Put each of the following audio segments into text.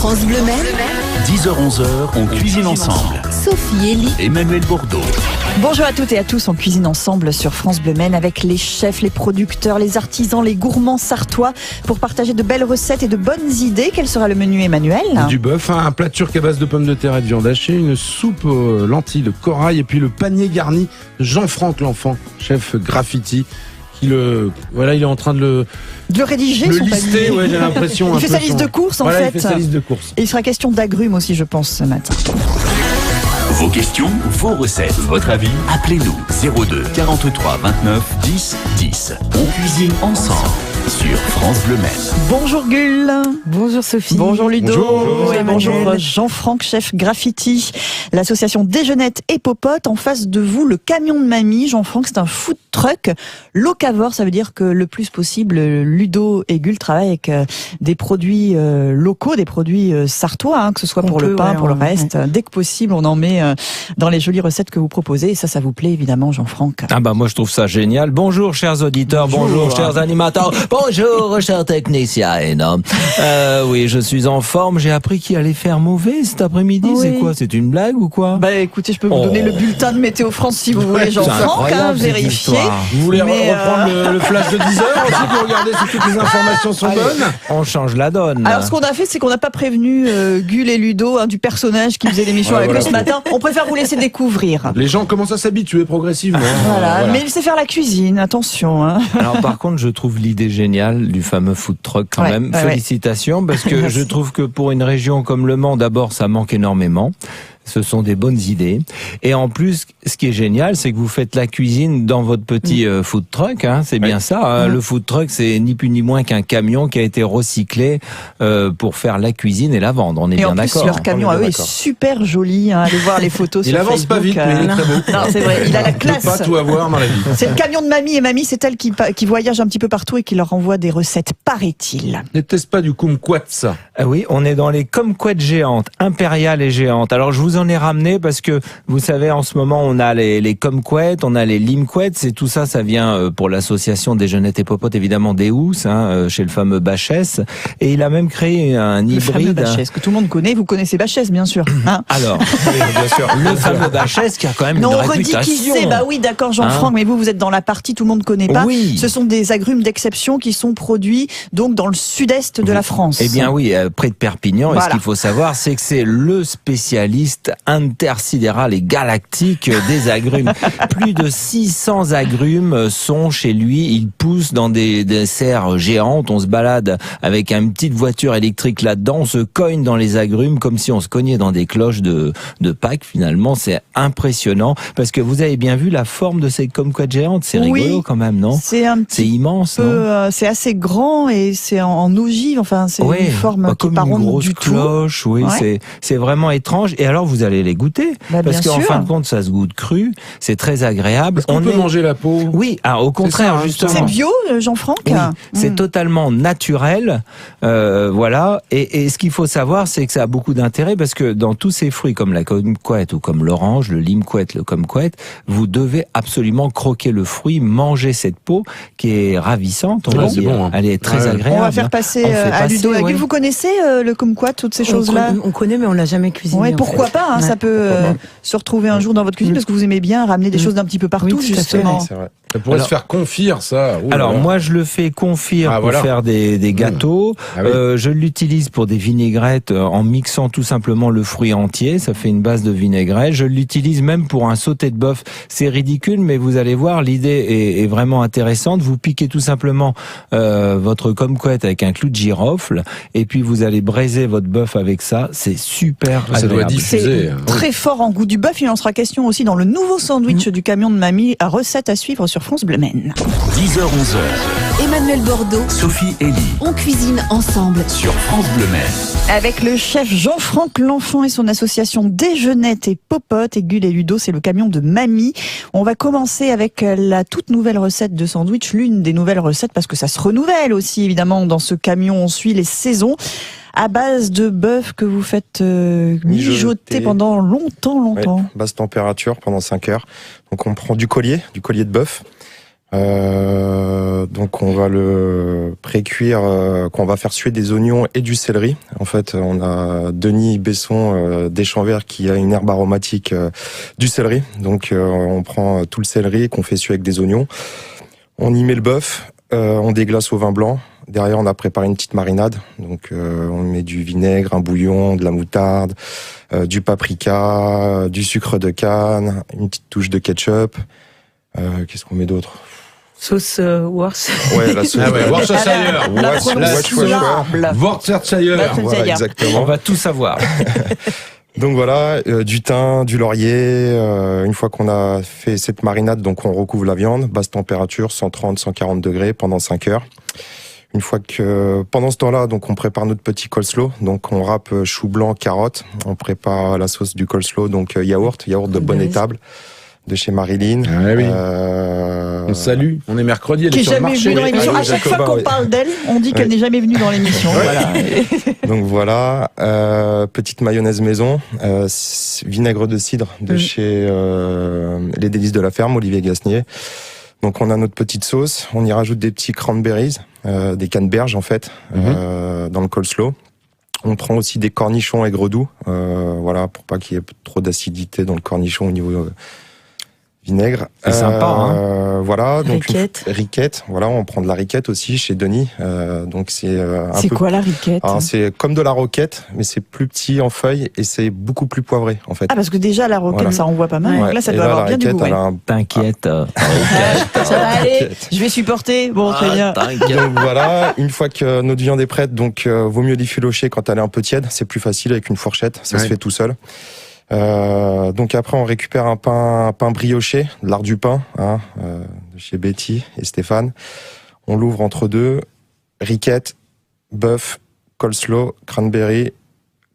France Bleu Maine, 10h-11h, on cuisine ensemble. Sophie Elie, Emmanuel Bordeaux. Bonjour à toutes et à tous, on cuisine ensemble sur France Bleu Maine avec les chefs, les producteurs, les artisans, les gourmands sartois pour partager de belles recettes et de bonnes idées. Quel sera le menu, Emmanuel ? Du bœuf, un plat turc à base de pommes de terre et de viande hachée, une soupe aux lentilles de corail et puis le panier garni Jean-Franck l'enfant, chef graffiti. Il est en train de le rédiger, le son lister, panier. ouais, j'ai l'impression. Il fait sa liste de courses en fait. Il fait sa liste de courses. Et il sera question d'agrumes aussi, je pense, ce matin. Vos questions, vos recettes, votre avis, appelez-nous 02 43 29 10 10. On cuisine ensemble sur France Bleu Maine. Bonjour Gull. Bonjour Sophie. Bonjour Ludo. Bonjour. Et bonjour Jean-Franck, chef graffiti. L'association Déjeunette et Popote. En face de vous, le camion de mamie. Jean-Franck, c'est un food truck locavore. Ça veut dire que le plus possible, Ludo et Gull travaillent avec des produits locaux, des produits sartois, que ce soit pour le pain, pour le reste. Dès que possible, on en met dans les jolies recettes que vous proposez. Et ça vous plaît évidemment, Jean-Franck. Ah bah moi je trouve ça génial. Bonjour chers auditeurs, bonjour chers animateurs, bonjour chers techniciens. Oui, je suis en forme. J'ai appris qu'il allait faire mauvais cet après-midi. Oui. C'est quoi? C'est une blague ou quoi? Bah écoutez, je peux vous donner le bulletin de Météo France si vous voulez, Jean-Franck, vérifier. Vous voulez reprendre le flash de 10h aussi pour regarder si toutes les informations sont bonnes? On change la donne. Alors ce qu'on a fait, c'est qu'on n'a pas prévenu Gull et Ludo du personnage qui faisait l'émission avec eux ce matin. On préfère vous laisser découvrir. Les gens commencent à s'habituer progressivement. Voilà. Mais il sait faire la cuisine, attention. Alors par contre, je trouve l'idée géniale du fameux food truck quand même. Félicitations parce que je trouve que pour une région comme Le Mans, d'abord, ça manque énormément. Ce sont des bonnes idées. Et en plus, ce qui est génial, c'est que vous faites la cuisine dans votre petit food truck. C'est bien ça. Le food truck, c'est ni plus ni moins qu'un camion qui a été recyclé pour faire la cuisine et la vendre. On est bien d'accord. Et en plus, leur camion à eux est super joli. Allez voir les photos sur Facebook. Il avance pas vite, mais il est très beau. Non, c'est vrai. Il a la classe. Il peut pas tout avoir dans la vie. C'est le camion de mamie. Et mamie, c'est elle qui voyage un petit peu partout et qui leur envoie des recettes, paraît-il. N'était-ce pas du kumquat, ça? Ah oui, on est dans les kumquats géantes, impériales et géantes. Alors je vous en ai ramené parce que vous savez en ce moment on a les kumquats, on a les limquats, et tout ça, ça vient pour l'association Déjeunette et Popote évidemment des Housses, chez le fameux Bachès, et il a même créé un hybride. Le fameux Bachès que tout le monde connaît, vous connaissez Bachès bien sûr. Alors, oui, bien sûr, le fameux Bachès qui a quand même une réputation. On redit qui c'est, bah oui d'accord Jean-Franck, mais vous êtes dans la partie tout le monde connaît pas. Oui. Ce sont des agrumes d'exception qui sont produits donc dans le sud-est de la France. Eh bien oui, près de Perpignan. Voilà. Et ce qu'il faut savoir, c'est que c'est le spécialiste intersidéral et galactique des agrumes. Plus de 600 agrumes sont chez lui. Ils poussent dans des serres géantes. On se balade avec une petite voiture électrique là-dedans. On se cogne dans les agrumes comme si on se cognait dans des cloches de Pâques. Finalement, c'est impressionnant parce que vous avez bien vu la forme de ces kumquats géantes. C'est rigolo quand même, non? C'est immense, non? C'est assez grand et c'est en ogive. Enfin, c'est une forme qui est pas ronde du tout. Cloche, oui, c'est vraiment étrange. Et alors, vous allez les goûter, parce qu'en fin de compte, ça se goûte cru. C'est très agréable. Est-ce qu'on peut manger la peau? Oui, au contraire, justement. C'est bio, Jean-Franck? Oui, c'est totalement naturel. Voilà. Et ce qu'il faut savoir, c'est que ça a beaucoup d'intérêt parce que dans tous ces fruits, comme la kumquat ou comme l'orange, le limquat, le kumquat, vous devez absolument croquer le fruit, manger cette peau qui est ravissante. On va dire. Bon, elle est très agréable. On va faire passer à Ludo. Vous connaissez le kumquat, toutes ces choses-là? On connaît, mais on l'a jamais cuisiné. Ouais, pourquoi pas, ça peut se retrouver un jour dans votre cuisine parce que vous aimez bien ramener des choses d'un petit peu partout, justement. C'est vrai. Ça pourrait se faire confire, ça. Alors, moi, je le fais confire pour faire des gâteaux. Je l'utilise pour des vinaigrettes en mixant tout simplement le fruit entier. Ça fait une base de vinaigrette. Je l'utilise même pour un sauté de bœuf. C'est ridicule, mais vous allez voir, l'idée est vraiment intéressante. Vous piquez tout simplement votre kumquat avec un clou de girofle et puis vous allez braiser votre bœuf avec ça. C'est super agréable. Ça doit diffuser. C'est très fort en goût du bœuf. Il en sera question aussi dans le nouveau sandwich du camion de mamie, à recette à suivre sur France Bleu Maine. 10h-11h, Emmanuel Bordeaux, Sophie Elie, on cuisine ensemble sur France Bleu Maine. Avec le chef Jean-Franck l'enfant et son association Déjeunette et Popote, et Gull et Ludo, c'est le camion de mamie. On va commencer avec la toute nouvelle recette de sandwich, l'une des nouvelles recettes parce que ça se renouvelle aussi évidemment dans ce camion, on suit les saisons. À base de bœuf que vous faites mijoter pendant longtemps. Ouais, basse température pendant 5 heures. Donc on prend du collier de bœuf. Donc on va le pré-cuire, qu'on va faire suer des oignons et du céleri. En fait, on a Denis Besson d'Eschanvert qui a une herbe aromatique du céleri. Donc on prend tout le céleri qu'on fait suer avec des oignons. On y met le bœuf, on déglace au vin blanc. Derrière, on a préparé une petite marinade. Donc on met du vinaigre, un bouillon, de la moutarde, du paprika, du sucre de canne, une petite touche de ketchup. Qu'est-ce qu'on met d'autre? Sauce Worth. Ouais, la sauce. Ah ouais, Worcestershire. Worcestershire. Voilà, exactement. On va tout savoir. Donc voilà, du thym, du laurier. Une fois qu'on a fait cette marinade, donc on recouvre la viande, basse température, 130, 140 degrés pendant 5 heures. Une fois que, pendant ce temps-là, donc on prépare notre petit coleslaw. Donc on râpe chou blanc, carottes. On prépare la sauce du coleslaw, donc yaourt de bonne étable. De chez Marilyn. Ah oui. On salue. On est mercredi. Elle est Qui est sur le jamais marché. venue dans l'émission. À chaque fois qu'on parle d'elle, on dit qu'elle n'est jamais venue dans l'émission. Voilà. Donc voilà, petite mayonnaise maison, vinaigre de cidre de chez Les Délices de la Ferme, Olivier Gasnier. Donc on a notre petite sauce. On y rajoute des petits cranberries, des canneberges en fait, dans le coleslaw. On prend aussi des cornichons aigre doux, voilà, pour pas qu'il y ait trop d'acidité dans le cornichon au niveau vinaigre. C'est sympa, hein. Voilà, donc Riquette. Voilà, on prend de la riquette aussi chez Denis. Donc c'est C'est quoi la riquette? Alors, c'est comme de la roquette, mais c'est plus petit en feuilles et c'est beaucoup plus poivré en fait. Ah, parce que déjà la roquette, Voilà. ça envoie pas mal. Ouais. Donc là, ça Et doit là, avoir la bien du riquette, goût. elle a un- T'inquiète. Ça va aller. Je vais supporter. Bon, très bien. Donc voilà, une fois que notre viande est prête, donc vaut mieux l'effilocher quand elle est un peu tiède. C'est plus facile avec une fourchette, ça se fait tout seul. Donc après, on récupère un pain brioché, de l'art du pain, de chez Betty et Stéphane. On l'ouvre entre deux, riquette, bœuf, coleslaw, cranberry,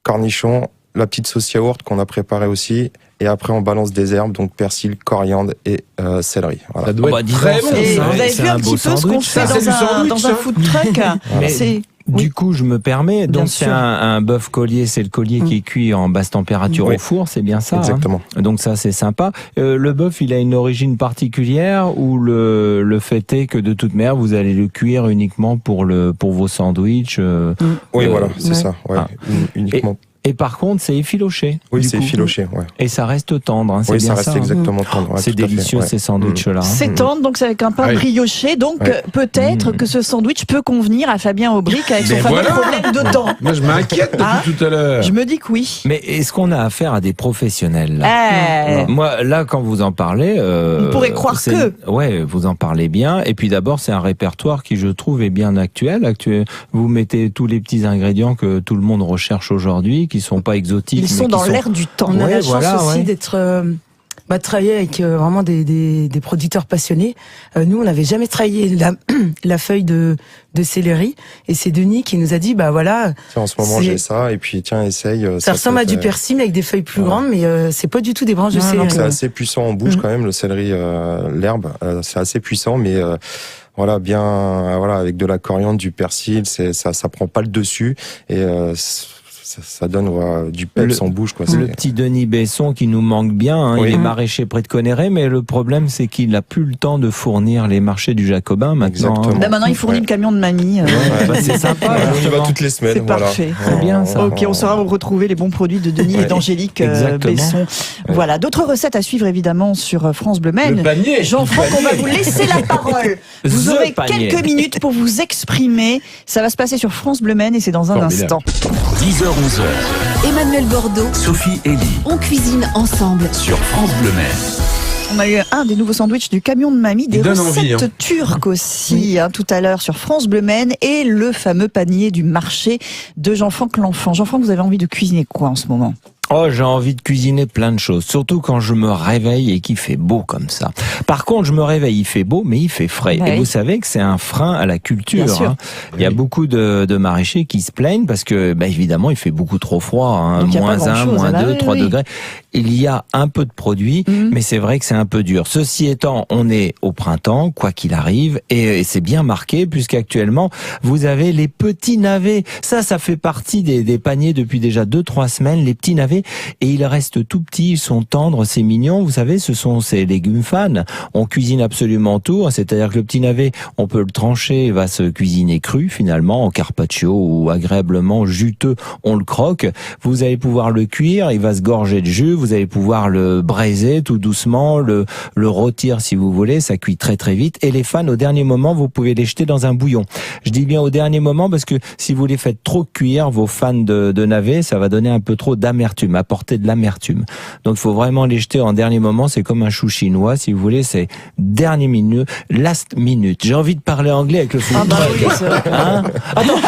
cornichon, la petite sauce yaourt qu'on a préparée aussi. Et après, on balance des herbes, donc persil, coriandre et céleri. Voilà. Ça doit être très bon. Et ça, vous avez c'est vu un un petit beau peu ce qu'on sandwich, fait ça. C'est du sandwich, dans un ça. food truck? Mais C'est Du coup, je me permets, Bien donc c'est sûr. un bœuf collier, c'est le collier qui est cuit en basse température Oui. au four, c'est bien ça. Exactement. Donc ça, c'est sympa. Le bœuf, il a une origine particulière ou le fait est que de toute manière, vous allez le cuire uniquement pour vos sandwichs. Oui, voilà, c'est ouais. ça. Ouais, Ah. uniquement. Et par contre, c'est effiloché. Oui, du c'est coup. effiloché. Ouais. Et ça reste tendre, hein, c'est Oui, bien ça reste ça. hein. exactement tendre. Ouais, C'est tout à fait, délicieux ouais. ces sandwichs-là. hein. C'est tendre, donc c'est avec un pain Ah oui. brioché. Donc Ouais. peut-être que ce sandwich peut convenir à Fabien Aubric avec son Mais fameux voilà. problème de dents. Moi, je m'inquiète depuis Ah. tout à l'heure. Je me dis que oui. Mais est-ce qu'on a affaire à des professionnels là Eh, Moi, là, quand vous en parlez, On pourrait croire c'est- que. Ouais, vous en parlez bien. Et puis d'abord, c'est un répertoire qui, je trouve, est bien actuel. Vous mettez tous les petits ingrédients que tout le monde recherche aujourd'hui, qui sont pas exotiques. Ils mais sont qui dans l'air du temps. On a Ouais, la chance voilà, aussi ouais. d'être travailler avec vraiment des producteurs passionnés. Nous, on n'avait jamais travaillé la feuille de céleri, et c'est Denis qui nous a dit voilà, Tiens, en ce moment, C'est- j'ai ça, et puis tiens, essaye. ça ressemble peut à du être, persil mais avec des feuilles plus Voilà. grandes, mais c'est pas du tout des branches de Non, non, céleri. C'est assez puissant en bouche quand même, le céleri, l'herbe, c'est assez puissant, mais voilà, bien, voilà, avec de la coriandre, du persil, ça prend pas le dessus, et ça donne du peps en bouche, quoi. Le C'est- petit Denis Besson qui nous manque bien, hein, Oui. il est maraîcher près de Conneré, mais le problème c'est qu'il n'a plus le temps de fournir les marchés du Jacobin maintenant. Exactement. Là, maintenant, il fournit Ouais. le camion de mamie. Bah, c'est sympa. Ouais, on y va justement. toutes les semaines, C'est voilà. parfait. C'est bien, ça. Ok, on saura retrouver les bons produits de Denis et Ouais. d'Angélique Exactement. Besson. Voilà, d'autres recettes à suivre évidemment sur France Bleu Maine. Le panier. Jean-Franck, on va vous laisser la parole. Vous The aurez panier. quelques minutes pour vous exprimer. Ça va se passer sur France Bleu Maine et c'est dans un Formidable. instant. 10h-11h, Emmanuel Bordeaux, Sophie Elie on cuisine ensemble. sur France Bleu Maine. On a eu un des nouveaux sandwichs du camion de mamie, des Il donne recettes envie, hein. turques aussi, tout à l'heure sur France Bleu Maine, et le fameux panier du marché de Jean-Franck l'enfant. Jean-Franck, vous avez envie de cuisiner quoi en ce moment? Oh, j'ai envie de cuisiner plein de choses, surtout quand je me réveille et qu'il fait beau comme ça. Par contre, je me réveille, il fait beau, mais il fait frais. Ouais. Et vous savez que c'est un frein à la culture. Bien sûr. hein. Il y a beaucoup de maraîchers qui se plaignent parce que, évidemment, il fait beaucoup trop froid, hein, Donc, il y a pas -1, grand-chose. Ah bah -2, oui, 3 oui. degrés. Il y a un peu de produits, Mhm. mais c'est vrai que c'est un peu dur. Ceci étant, on est au printemps, quoi qu'il arrive, et c'est bien marqué puisqu'actuellement, vous avez les petits navets. Ça fait partie des paniers depuis déjà 2-3 semaines, les petits navets cuisiner et ils restent tout petits, ils sont tendres, c'est mignon. Vous savez, ce sont ces légumes fans. On cuisine absolument tout, c'est-à-dire que le petit navet, on peut le trancher, il va se cuisiner cru finalement, en carpaccio ou agréablement juteux, on le croque. Vous allez pouvoir le cuire, il va se gorger de jus, vous allez pouvoir le braiser tout doucement, le rôtir si vous voulez, ça cuit très très vite. Et les fans, au dernier moment, vous pouvez les jeter dans un bouillon. Je dis bien au dernier moment parce que si vous les faites trop cuire, vos fans de navets, ça va donner un peu trop d'amertume, apporter de l'amertume. Donc il faut vraiment les jeter en dernier moment, c'est comme un chou chinois, si vous voulez, c'est dernier minute, last minute. J'ai envie de parler anglais avec le food truck. Hein? Attends,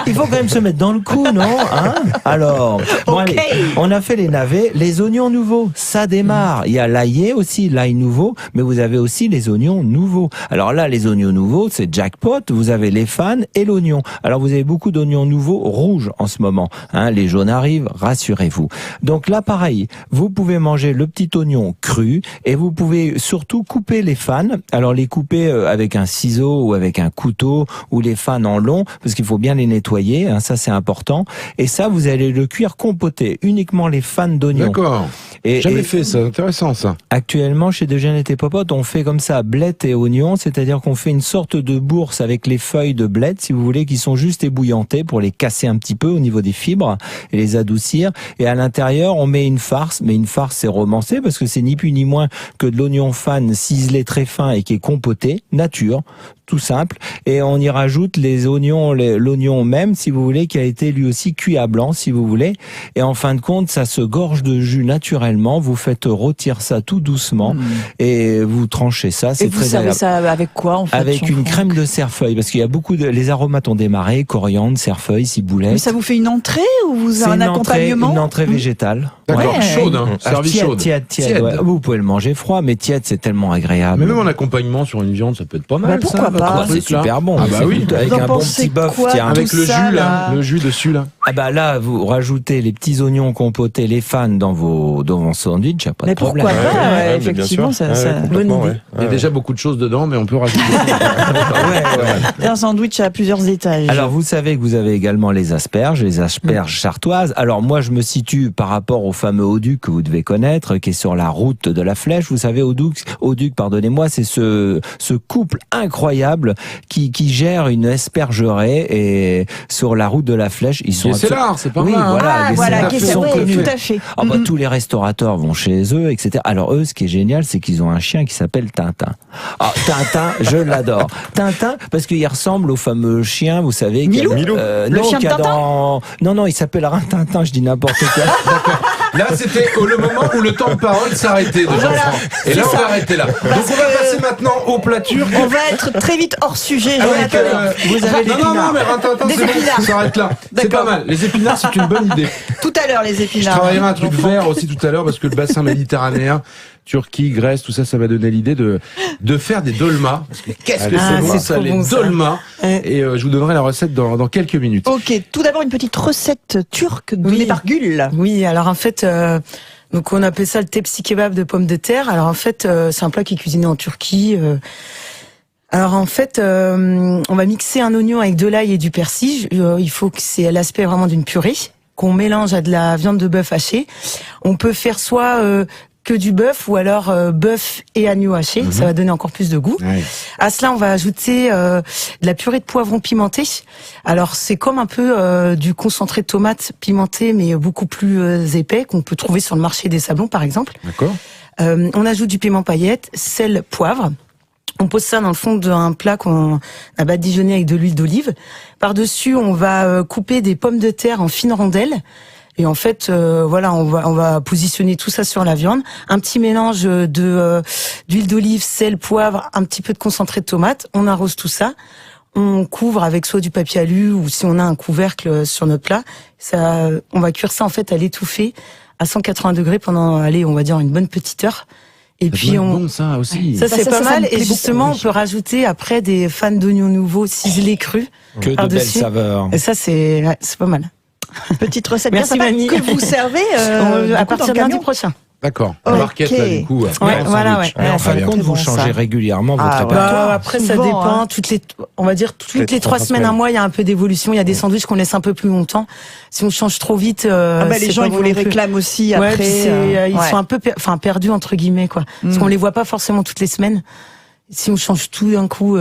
il faut quand même se mettre dans le coup, non? Hein? Alors, bon, allez, on a fait les navets, les oignons nouveaux, ça démarre. Il y a l'ail aussi, l'ail nouveau, mais vous avez aussi les oignons nouveaux. Alors là, les oignons nouveaux, c'est jackpot, vous avez les fans et l'oignon. Alors vous avez beaucoup d'oignons nouveaux rouges en ce moment. Hein, les jaunes arrivent, rassurez-vous. Donc là, pareil, vous pouvez manger le petit oignon cru et vous pouvez surtout couper les fans. Alors les couper avec un ciseau ou avec un couteau ou les fans en long, parce qu'il faut bien les nettoyer, hein, ça c'est important. Et ça, vous allez le cuire compoté, uniquement les fans d'oignons. D'accord. Jamais fait ça, intéressant ça. Actuellement, chez Déjeuner et Popote, on fait comme ça, blettes et oignons, c'est-à-dire qu'on fait une sorte de bourse avec les feuilles de blettes, si vous voulez, qui sont juste ébouillantées pour les casser un petit peu au niveau des fibres et les adoucir. Et à l'intérieur, on met une farce, mais une farce c'est romancé parce que c'est ni plus ni moins que de l'oignon fan ciselé très fin et qui est compoté, nature, tout simple. Et on y rajoute les oignons, l'oignon même, si vous voulez, qui a été lui aussi cuit à blanc, si vous voulez. Et en fin de compte, ça se gorge de jus naturellement. Vous faites rôtir ça tout doucement et vous tranchez ça. C'est très agréable. Et vous servez ça avec quoi, en fait? Avec une crème de cerfeuil, parce qu'il y a beaucoup les aromates ont démarré, coriandre, cerfeuil, ciboulette. Mais ça vous fait une entrée ou vous avez un accompagnement? Une entrée végétale. D'accord, chaude, hein, servie chaude. Tiède. Ouais. Vous pouvez le manger froid, mais tiède, c'est tellement agréable. Mais même en accompagnement sur une viande, ça peut être pas mal. Pourquoi pas? C'est super bon. Ah bah oui. Avec un bon petit bœuf, tiens. Avec le jus là, le jus dessus là. Ah bah là, vous rajoutez les petits oignons compotés, les fans dans vos sandwichs, y a pas de problème. Mais pourquoi pas, effectivement, ça bonne idée. Il y a déjà beaucoup de choses dedans, mais on peut rajouter. Un sandwich à plusieurs étages. Alors vous savez que vous avez également les asperges chartoises. Alors moi je me situe par rapport au fameux Auduc que vous devez connaître, qui est sur la route de la Flèche. Vous savez, Auduc, pardonnez-moi, c'est ce couple incroyable qui gère une aspergerie et sur la route de la Flèche, ils sont c'est l'art, c'est pas oui, mal. voilà, tout à fait. Ah bah, tous les restaurateurs vont chez eux, etc. Alors eux, ce qui est génial, c'est qu'ils ont un chien qui s'appelle Tintin. Ah, Tintin, je l'adore. Tintin, parce qu'il ressemble au fameux chien, vous savez. Milou le chien de Tintin. Non, il s'appelle Rintintin, je dis n'importe quoi. Là, c'était le moment où le temps de parole s'arrêtait de Jean-Franc. Et là, on va arrêter là. Donc, on va passer maintenant aux platures. On va être très vite hors sujet. Vous avez non, mais Rintintin, c'est bon, on s'arrête là. C'est pas mal. Les épinards, c'est une bonne idée. Tout à l'heure, les épinards. Je travaillerai un truc vert aussi tout à l'heure parce que le bassin méditerranéen, Turquie, Grèce, tout ça, ça va donner l'idée de faire des dolmas. Parce que qu'est-ce que c'est bon ça, les dolmas. Et je vous donnerai la recette dans quelques minutes. Ok, tout d'abord une petite recette turque donnée par Gül. Oui, alors en fait, donc on appelle ça le tepsi kebab de pommes de terre. Alors en fait, c'est un plat qui est cuisiné en Turquie. Alors en fait, on va mixer un oignon avec de l'ail et du persil. Il faut que c'est l'aspect vraiment d'une purée qu'on mélange à de la viande de bœuf hachée. On peut faire soit que du bœuf ou alors bœuf et agneau haché, ça va donner encore plus de goût. Ouais. À cela, on va ajouter de la purée de poivron pimenté. Alors c'est comme un peu du concentré de tomate pimenté, mais beaucoup plus épais qu'on peut trouver sur le marché des Sablons par exemple. D'accord. On ajoute du piment paillette, sel, poivre. On pose ça dans le fond d'un plat qu'on a badigeonné avec de l'huile d'olive. Par-dessus, on va couper des pommes de terre en fines rondelles. Et en fait, voilà, on va positionner tout ça sur la viande. Un petit mélange d'huile d'olive, sel, poivre, un petit peu de concentré de tomate. On arrose tout ça. On couvre avec soit du papier alu ou si on a un couvercle sur notre plat. Ça, on va cuire ça en fait à l'étouffée à 180 degrés pendant, on va dire une bonne petite heure. Et puis bon ça aussi. Ça c'est pas mal. Et justement, on peut rajouter après des fans d'oignons nouveaux ciselés crus. Que de belles saveurs. Et ça c'est pas mal. Petite recette Merci, bien sympa que vous servez à partir de lundi prochain. D'accord. Okay. Barquette, là, du coup. Ouais, voilà, ouais. Et en fin de compte, vous changez régulièrement votre répertoire. Après, Souvent, ça dépend. hein. On va dire toutes les 3 semaines, un mois, il y a un peu d'évolution. Il y a des sandwichs qu'on laisse un peu plus longtemps. Si on change trop vite, les gens, ils vous les réclament aussi ouais, après. Ils sont un peu, perdus entre guillemets, quoi. Parce qu'on les voit pas forcément toutes les semaines. Si on change tout d'un coup,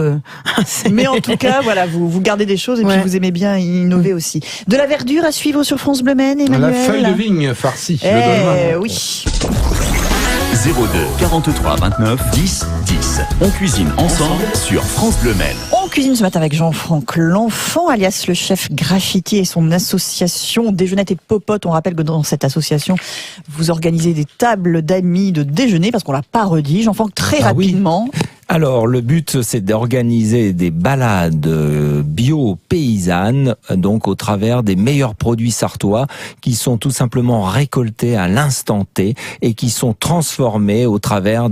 mais en tout cas, voilà, vous gardez des choses et puis vous aimez bien innover aussi. De la verdure à suivre sur France Bleu Maine, Emmanuel. La feuille de vigne farcie. Oui. 02 43 29 10 10. On cuisine ensemble sur France Bleu Maine. On cuisine ce matin avec Jean-Franck L'Enfant, alias le chef Graffiti, et son association Déjeunette et Popote. On rappelle que dans cette association, vous organisez des tables d'amis de déjeuner, parce qu'on l'a pas redit. Jean-Franck, très rapidement. Oui. Alors, le but, c'est d'organiser des balades bio-paysannes, donc au travers des meilleurs produits sartois, qui sont tout simplement récoltés à l'instant T et qui sont transformés au travers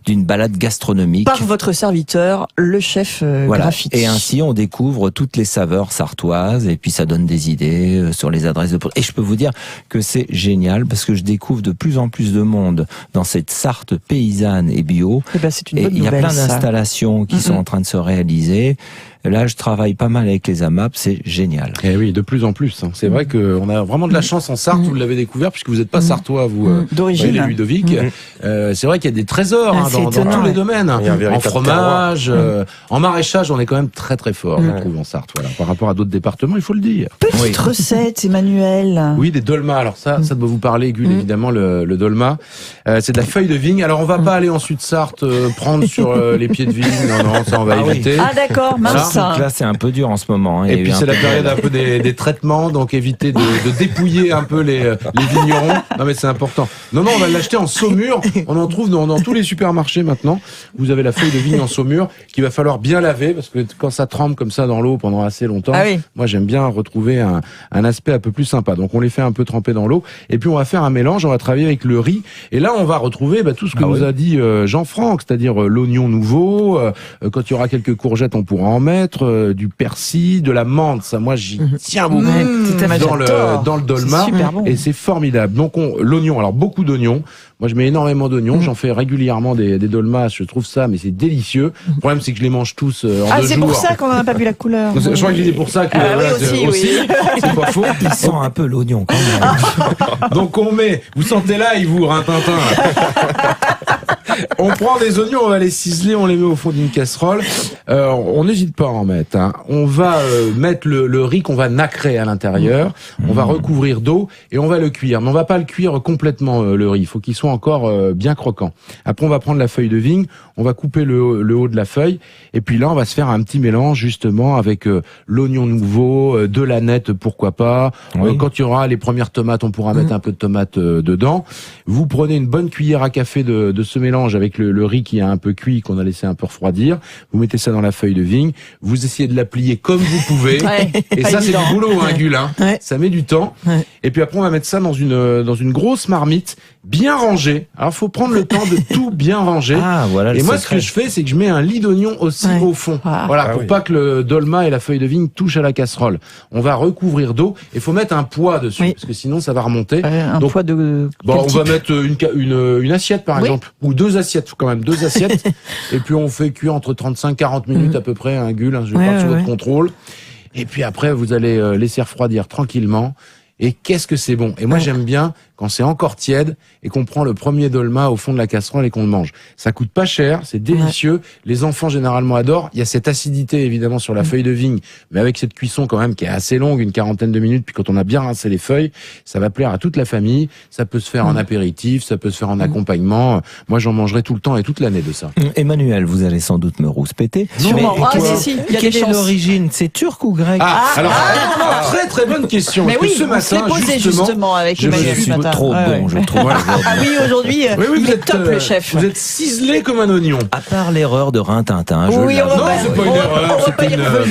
d'une balade gastronomique. Par votre serviteur, le chef Graffiti. Et ainsi, on découvre toutes les saveurs sartoises et puis ça donne des idées sur les adresses de produits. Et je peux vous dire que c'est génial parce que je découvre de plus en plus de monde dans cette Sarthe paysanne et bio. Eh ben, c'est une bonne nouvelle. Il y a plein d'installations qui sont en train de se réaliser. Là, je travaille pas mal avec les AMAP, c'est génial. Et oui, de plus en plus. C'est vrai qu'on a vraiment de la chance en Sarthe, vous l'avez découvert, puisque vous n'êtes pas sartois, vous, d'origine. Les Ludovic. C'est vrai qu'il y a des trésors dans tous les domaines. En fromage, en maraîchage, on est quand même très très fort, je trouve, en Sarthe. Voilà. Par rapport à d'autres départements, il faut le dire. Petite recette, Emmanuel. Oui, des dolmas. Alors ça doit vous parler, Gul, évidemment, le dolma. C'est de la feuille de vigne. Alors on va pas aller en Sud-Sarthe prendre sur les pieds de vigne. Non, ça on va éviter. Ah d'accord, mince. Là, c'est un peu dur en ce moment. Hein. Et puis c'est la période un peu des traitements, donc évitez de dépouiller un peu les vignerons. Non mais c'est important. Non, on va l'acheter en saumure. On en trouve dans tous les supermarchés maintenant. Vous avez la feuille de vigne en saumure qu'il va falloir bien laver parce que quand ça trempe comme ça dans l'eau pendant assez longtemps, moi j'aime bien retrouver un aspect un peu plus sympa. Donc on les fait un peu tremper dans l'eau et puis on va faire un mélange. On va travailler avec le riz et là on va retrouver tout ce que nous a dit Jean-Franck, c'est-à-dire l'oignon nouveau. Quand il y aura quelques courgettes, on pourra en mettre. Du persil, de la menthe, ça moi j'y tiens beaucoup dans le dolma bon. Et c'est formidable. Donc l'oignon, alors beaucoup d'oignons. Moi je mets énormément d'oignons, j'en fais régulièrement des dolmas, je trouve ça mais c'est délicieux. Le problème c'est que je les mange tous en 2 jours. Ah c'est pour ça qu'on n'a pas vu la couleur. Je crois que c'est pour ça que aussi. C'est pas faux. Il sent un peu l'oignon quand même. Donc on met, vous sentez là, il vous Rintintin. On prend des oignons, on va les ciseler, on les met au fond d'une casserole. On n'hésite pas à en mettre. On va mettre le riz qu'on va nacrer à l'intérieur. On va recouvrir d'eau et on va le cuire. Mais on va pas le cuire complètement le riz. Il faut qu'il soit encore bien croquant. Après, on va prendre la feuille de vigne, on va couper le haut de la feuille et puis là, on va se faire un petit mélange justement avec l'oignon nouveau, de l'aneth, pourquoi pas. Quand il y aura les premières tomates, on pourra mettre un peu de tomates dedans. Vous prenez une bonne cuillère à café de ce mélange avec le riz qui a un peu cuit, qu'on a laissé un peu refroidir. Vous mettez ça dans la feuille de vigne. Vous essayez de la plier comme vous pouvez. Et ça, c'est du boulot, Gul. Ça met du temps. Et puis après, on va mettre ça dans une grosse marmite bien rangée. Alors, faut prendre le temps de tout bien ranger. Et moi, ce que je fais, c'est que je mets un lit d'oignon aussi au fond. Voilà, pour pas que le dolma et la feuille de vigne touchent à la casserole. On va recouvrir d'eau et faut mettre un poids dessus parce que sinon, ça va remonter. Donc, poids de on va mettre une assiette, par exemple, ou 2 assiettes, quand même 2 assiettes. Et puis, on fait cuire entre 35-40 minutes à peu près, Gul, je parle sous votre contrôle. Et puis après, vous allez laisser refroidir tranquillement. Et qu'est-ce que c'est bon. Et moi, j'aime bien quand c'est encore tiède et qu'on prend le premier dolma au fond de la casserole et qu'on le mange. Ça coûte pas cher, c'est délicieux. Les enfants, généralement, adorent. Il y a cette acidité, évidemment, sur la feuille de vigne, mais avec cette cuisson, quand même, qui est assez longue, une 40aine de minutes. Puis quand on a bien rincé les feuilles, ça va plaire à toute la famille. Ça peut se faire en apéritif, ça peut se faire en accompagnement. Moi, j'en mangerai tout le temps et toute l'année de ça. Emmanuel, vous allez sans doute me rouspéter. Sûrement. Quelle est l'origine? C'est turc ou grec? Très très bonne question. Mais oui, ce matin, justement avec Emmanuel ce matin. Trop bon, je trouve. Oui, aujourd'hui, il est top, le chef. Vous êtes ciselé comme un oignon. À part l'erreur de Rintintin. Non, c'est pas une erreur.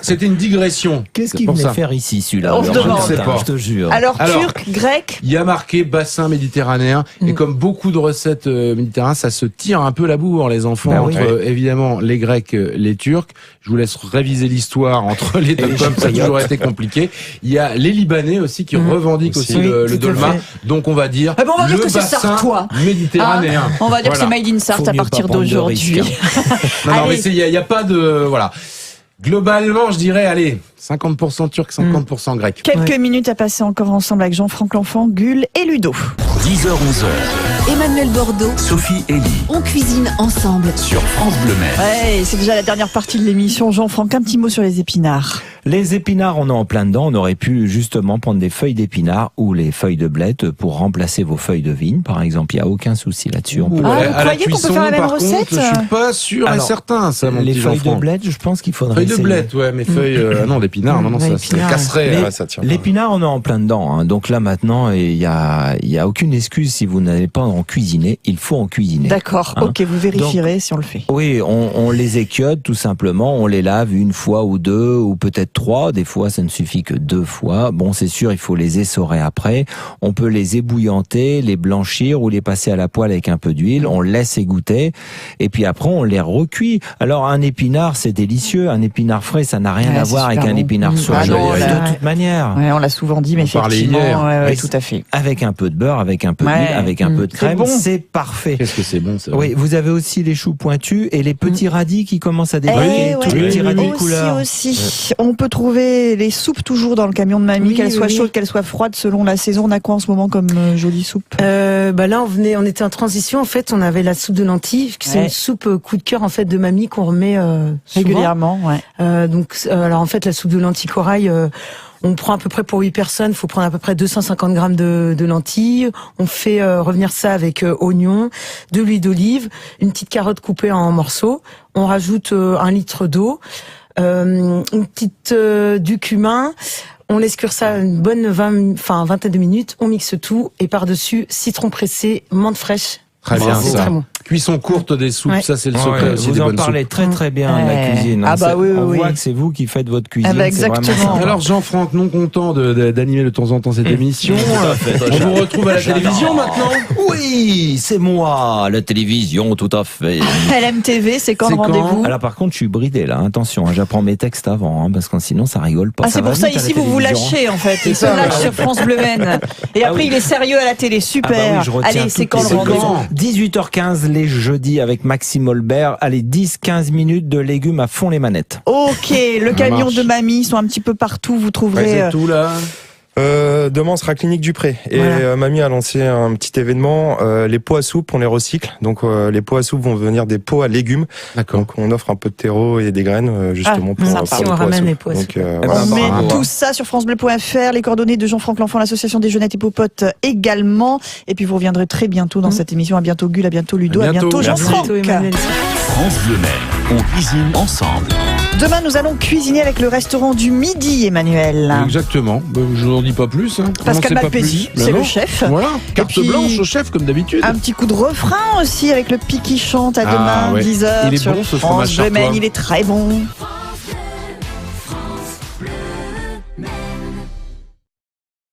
C'était une digression. Qu'est-ce qu'il venait faire ici, celui-là? On se demande. Je te jure. Alors, turc, grec? Il y a marqué bassin méditerranéen. Et comme beaucoup de recettes méditerranéennes, ça se tire un peu la bourre, les enfants, entre évidemment les Grecs, les Turcs. Je vous laisse réviser l'histoire entre les deux, comme ça a toujours été compliqué. Il y a les Libanais aussi aussi qui revendique aussi le dolma. Donc on va dire on va dire le que c'est bassin sartois. méditerranéen. On va dire que c'est made in Sarthe à partir d'aujourd'hui. Non, mais il y a pas de voilà. Globalement, je dirais, allez, 50% turc, 50% grec. Quelques minutes à passer encore ensemble avec Jean-Franck L'Enfant, Gull et Ludo. 10h-11h. Emmanuel Bordeaux. Sophie Elie. On cuisine ensemble. Sur France Bleu Mer. Ouais, c'est déjà la dernière partie de l'émission. Jean-Franck, un petit mot sur les épinards. Les épinards, on est en plein dedans. On aurait pu justement prendre des feuilles d'épinards ou les feuilles de blette pour remplacer vos feuilles de vigne, par exemple. Il n'y a aucun souci là-dessus. Vous croyez qu'on peut faire la même recette? Je suis pas sûr et certain, ça, mon les petit feuilles Jean-Franck. de blette, je pense qu'il faudrait Feuilles de blette, ouais, mais feuilles, non, d'épinards, non, ça casserait. Ça tient. L'épinard, on est en plein dedans. Hein. Donc là, maintenant, il y a aucune excuse si vous n'allez pas en cuisiner. Il faut en cuisiner. D'accord. Hein. Ok, vous vérifierez si on le fait. Oui, on les équiote tout simplement. On les lave une fois ou deux ou peut-être trois. Des fois, ça ne suffit que 2 fois. Bon, c'est sûr, il faut les essorer après. On peut les ébouillanter, les blanchir ou les passer à la poêle avec un peu d'huile. On laisse égoutter et puis après, on les recuit. Alors, un épinard, c'est délicieux. Un épinard frais, ça n'a rien à voir avec un épinard sauvage. De toute manière. Ouais, on l'a souvent dit, mais effectivement, ouais, tout à fait. Avec un peu de beurre, avec un peu d'huile, avec un peu de crème, c'est parfait. Qu'est-ce que c'est bon, ça. Oui, vous avez aussi les choux pointus et les petits radis qui commencent à débarquer. Tous les petits radis de couleur. Aussi. On peut trouver les soupes toujours dans le camion de mamie, qu'elles soient chaudes, qu'elles soient froides, selon la saison. On a quoi en ce moment comme jolie soupe? Là, on était en transition. En fait, on avait la soupe de lentilles. C'est une soupe coup de cœur en fait de mamie qu'on remet régulièrement. Alors en fait, la soupe de lentilles corail. On prend à peu près pour 8 personnes, il faut prendre à peu près 250 grammes de lentilles. On fait revenir ça avec oignons, de l'huile d'olive, une petite carotte coupée en morceaux. On rajoute 1 litre d'eau, une petite du cumin. On laisse cuire ça une bonne vingtaine de minutes. On mixe tout et par-dessus citron pressé, menthe fraîche. Très bien, ça. Très bon. Cuisson courte des soupes, ça c'est le secret aussi des bonnes soupes. Vous en parlez très bien de la cuisine. On voit que c'est vous qui faites votre cuisine. Exactement. Alors Jean-Franck, non content d'animer de temps en temps cette émission, on vous retrouve à la télévision maintenant. Oui, c'est moi, la télévision, tout à fait. LMTV, c'est quand le rendez-vous? Alors par contre, je suis bridé là, attention, j'apprends mes textes avant, parce que sinon ça rigole pas. C'est pour ça ici vous vous lâchez en fait. Il se lâche sur France Bleu Maine. Et après il est sérieux à la télé, super. Allez, c'est quand le rendez-vous? 18h15 les jeudis avec Maxime Olbert. Allez, 10-15 minutes de légumes à fond les manettes. Ok, le camion de mamie, ils sont un petit peu partout, vous trouverez... tout là. Demain, on sera à Clinique du Pré. Et mamie a lancé un petit événement. Les pots à soupe, on les recycle. Donc, les pots à soupe vont devenir des pots à légumes. D'accord. Donc, on offre un peu de terreau et des graines, justement, pour si on ramène les pots à soupe. On met tout ça sur francebleu.fr, les coordonnées de Jean-Franck L'Enfant, l'association des Jeunettes et Popotes également. Et puis, vous reviendrez très bientôt dans cette émission. À bientôt Gull, à bientôt Ludo, à bientôt Jean-Franck. France Bleu Mer, on cuisine ensemble. Demain, nous allons cuisiner avec le restaurant du Midi, Emmanuel. Exactement. Je n'en dis pas plus. Pascal Malpesi, c'est le chef. Voilà, carte blanche au chef, comme d'habitude. Un petit coup de refrain aussi avec le Pic qui chante à demain, 10h. Il est bon, ce fromage chartois. Il est très bon.